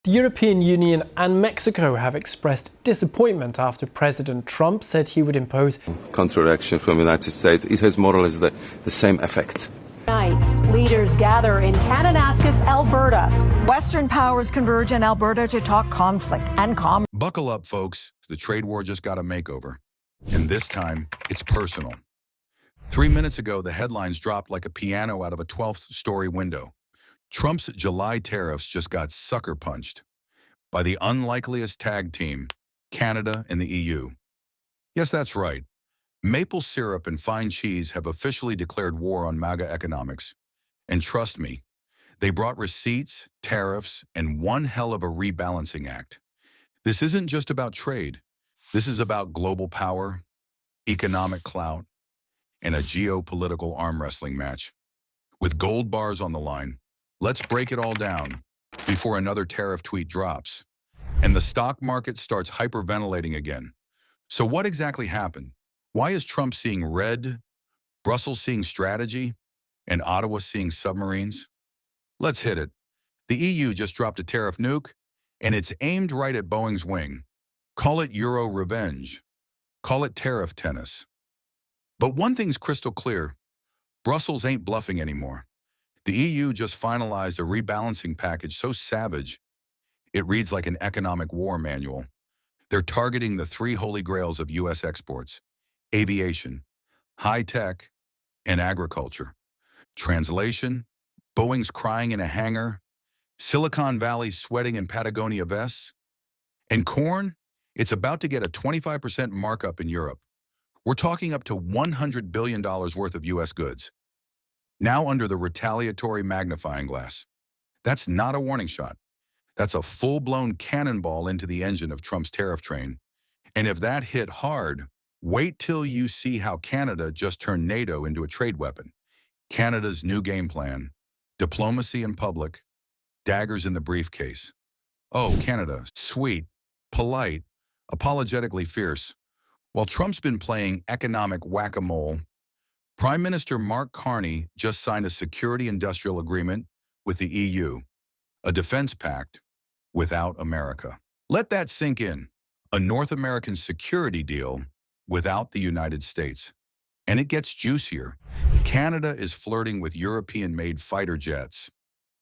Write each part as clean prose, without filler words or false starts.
The European Union and Mexico have expressed disappointment after President Trump said he would impose counter-reaction from the United States. It has more or less the same effect. Tonight, leaders gather in Kananaskis, Alberta. Western powers converge in Alberta to talk conflict and commerce. Buckle up, folks. The trade war just got a makeover. And this time, it's personal. 3 minutes ago, the headlines dropped like a piano out of a 12th-story window. Trump's July tariffs just got sucker punched by the unlikeliest tag team, Canada and the EU. Yes, that's right. Maple syrup and fine cheese have officially declared war on MAGA economics. And trust me, they brought receipts, tariffs, and one hell of a rebalancing act. This isn't just about trade. This is about global power, economic clout, and a geopolitical arm wrestling match. With gold bars on the line, let's break it all down before another tariff tweet drops and the stock market starts hyperventilating again. So what exactly happened? Why is Trump seeing red, Brussels seeing strategy, and Ottawa seeing submarines? Let's hit it. The EU just dropped a tariff nuke, and it's aimed right at Boeing's wing. Call it Euro revenge. Call it tariff tennis. But one thing's crystal clear. Brussels ain't bluffing anymore. The EU just finalized a rebalancing package so savage, it reads like an economic war manual. They're targeting the three holy grails of U.S. exports: aviation, high-tech, and agriculture. Translation: Boeing's crying in a hangar, Silicon Valley sweating in Patagonia vests, and corn, it's about to get a 25% markup in Europe. We're talking up to $100 billion worth of U.S. goods. Now under the retaliatory magnifying glass. That's not a warning shot. That's a full-blown cannonball into the engine of Trump's tariff train. And if that hit hard, wait till you see how Canada just turned NATO into a trade weapon. Canada's new game plan: diplomacy in public, daggers in the briefcase. Oh, Canada, sweet, polite, apologetically fierce. While Trump's been playing economic whack-a-mole, Prime Minister Mark Carney just signed a security industrial agreement with the EU, a defense pact without America. Let that sink in. A North American security deal without the United States. And it gets juicier. Canada is flirting with European-made fighter jets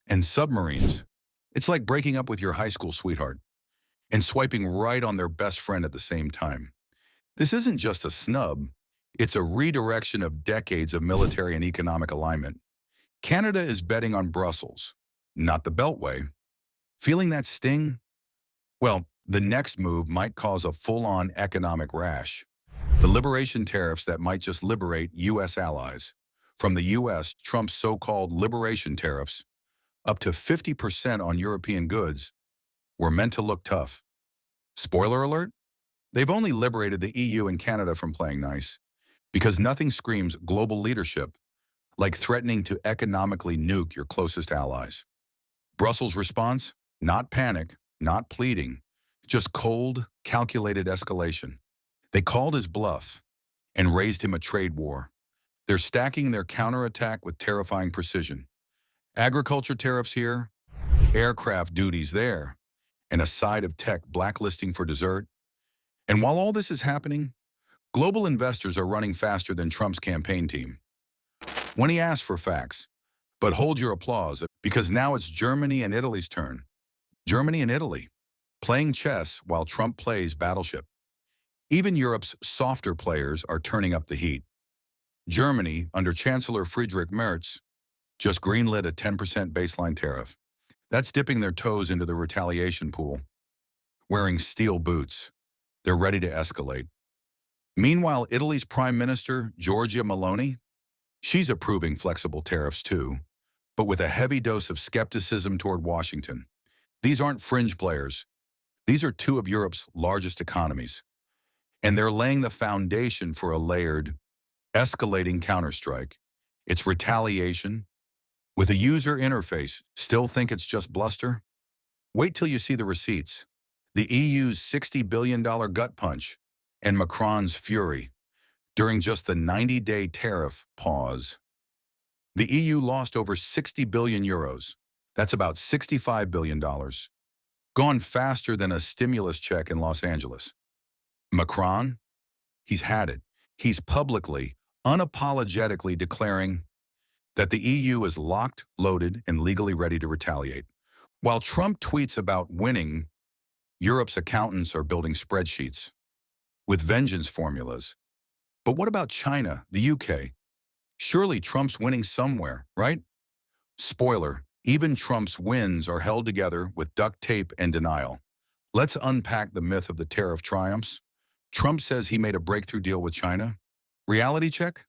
and submarines. It's like breaking up with your high school sweetheart and swiping right on their best friend at the same time. This isn't just a snub. It's a redirection of decades of military and economic alignment. Canada is betting on Brussels, not the Beltway. Feeling that sting? Well, the next move might cause a full-on economic rash. The liberation tariffs that might just liberate U.S. allies. From the U.S., Trump's so-called liberation tariffs, up to 50% on European goods, were meant to look tough. Spoiler alert? They've only liberated the EU and Canada from playing nice, because nothing screams global leadership like threatening to economically nuke your closest allies. Brussels' response? Not panic, not pleading, just cold, calculated escalation. They called his bluff and raised him a trade war. They're stacking their counterattack with terrifying precision. Agriculture tariffs here, aircraft duties there, and a side of tech blacklisting for dessert. And while all this is happening, global investors are running faster than Trump's campaign team. When he asks for facts, but hold your applause, because now it's Germany and Italy's turn. Germany and Italy, playing chess while Trump plays battleship. Even Europe's softer players are turning up the heat. Germany, under Chancellor Friedrich Merz, just greenlit a 10% baseline tariff. That's dipping their toes into the retaliation pool. Wearing steel boots, they're ready to escalate. Meanwhile, Italy's Prime Minister, Giorgia Meloni, she's approving flexible tariffs too, but with a heavy dose of skepticism toward Washington. These aren't fringe players. These are two of Europe's largest economies. And they're laying the foundation for a layered, escalating counterstrike. It's retaliation. With a user interface, still think it's just bluster? Wait till you see the receipts. The EU's $60 billion gut punch and Macron's fury during just the 90-day tariff pause. The EU lost over 60 billion euros. That's about $65 billion. gone faster than a stimulus check in Los Angeles. Macron, he's had it. He's publicly, unapologetically declaring that the EU is locked, loaded, and legally ready to retaliate. While Trump tweets about winning, Europe's accountants are building spreadsheets with vengeance formulas. But what about China, the UK? Surely Trump's winning somewhere, right? Spoiler, even Trump's wins are held together with duct tape and denial. Let's unpack the myth of the tariff triumphs. Trump says he made a breakthrough deal with China. Reality check?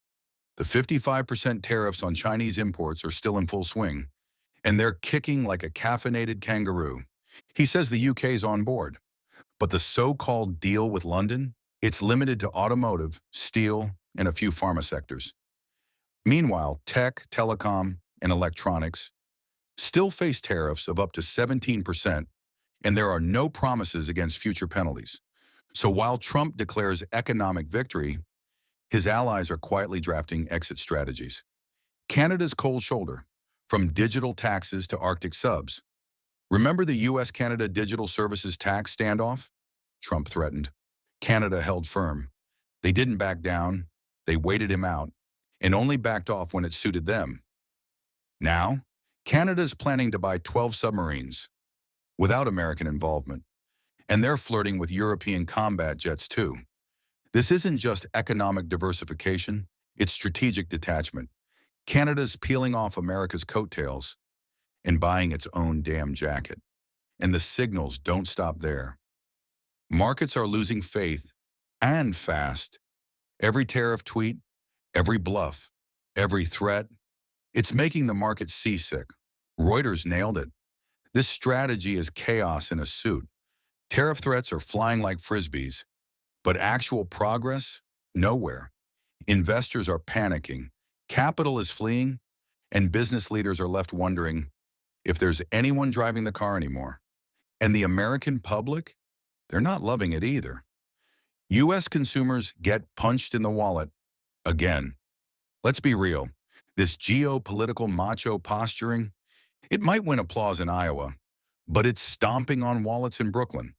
The 55% tariffs on Chinese imports are still in full swing, and they're kicking like a caffeinated kangaroo. He says the UK's on board, but the so-called deal with London, it's limited to automotive, steel, and a few pharma sectors. Meanwhile, tech, telecom, and electronics still face tariffs of up to 17%, and there are no promises against future penalties. So while Trump declares economic victory, his allies are quietly drafting exit strategies. Canada's cold shoulder, from digital taxes to Arctic subs. Remember the US-Canada digital services tax standoff? Trump threatened. Canada held firm. They didn't back down, they waited him out, and only backed off when it suited them. Now, Canada's planning to buy 12 submarines without American involvement, and they're flirting with European combat jets too. This isn't just economic diversification, it's strategic detachment. Canada's peeling off America's coattails and buying its own damn jacket. And the signals don't stop there. Markets are losing faith, and fast. Every tariff tweet, every bluff, every threat, it's making the market seasick. Reuters nailed it. This strategy is chaos in a suit. Tariff threats are flying like frisbees, but actual progress? Nowhere. Investors are panicking, capital is fleeing, and business leaders are left wondering if there's anyone driving the car anymore. And the American public? They're not loving it either. US consumers get punched in the wallet again. Let's be real. This geopolitical macho posturing, it might win applause in Iowa, but it's stomping on wallets in Brooklyn.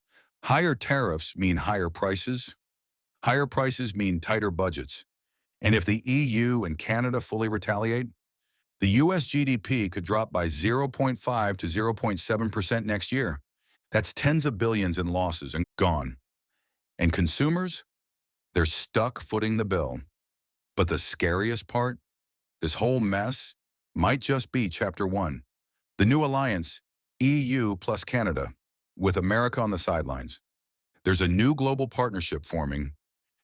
Higher tariffs mean higher prices. Higher prices mean tighter budgets. And if the EU and Canada fully retaliate, the US GDP could drop by 0.5 to 0.7% next year. That's tens of billions in losses and gone. And consumers, they're stuck footing the bill. But the scariest part, this whole mess might just be Chapter 1. The new alliance, EU plus Canada, with America on the sidelines. There's a new global partnership forming,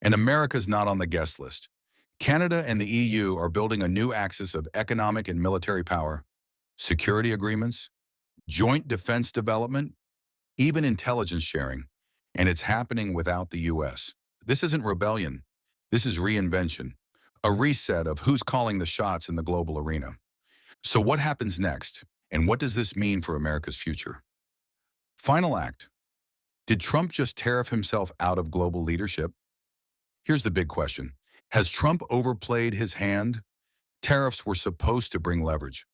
and America's not on the guest list. Canada and the EU are building a new axis of economic and military power, security agreements, joint defense development, even intelligence sharing, and it's happening without the US. This isn't rebellion. This is reinvention, a reset of who's calling the shots in the global arena. So what happens next, and what does this mean for America's future? Final act. Did Trump just tariff himself out of global leadership? Here's the big question. Has Trump overplayed his hand? Tariffs were supposed to bring leverage.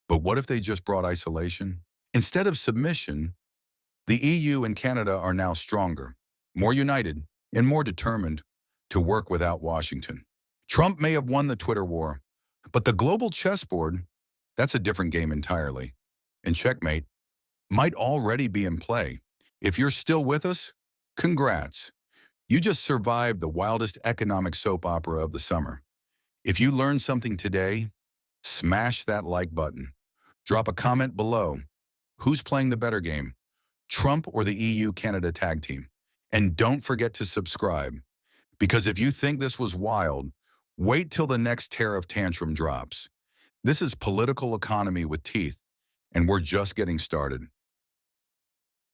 But what if they just brought isolation? Instead of submission, the EU and Canada are now stronger, more united, and more determined to work without Washington. Trump may have won the Twitter war, but the global chessboard, that's a different game entirely. And checkmate might already be in play. If you're still with us, congrats. You just survived the wildest economic soap opera of the summer. If you learned something today, smash that like button. Drop a comment below. Who's playing the better game, Trump or the EU-Canada tag team? And don't forget to subscribe, because if you think this was wild, wait till the next tariff tantrum drops. This is political economy with teeth, and we're just getting started.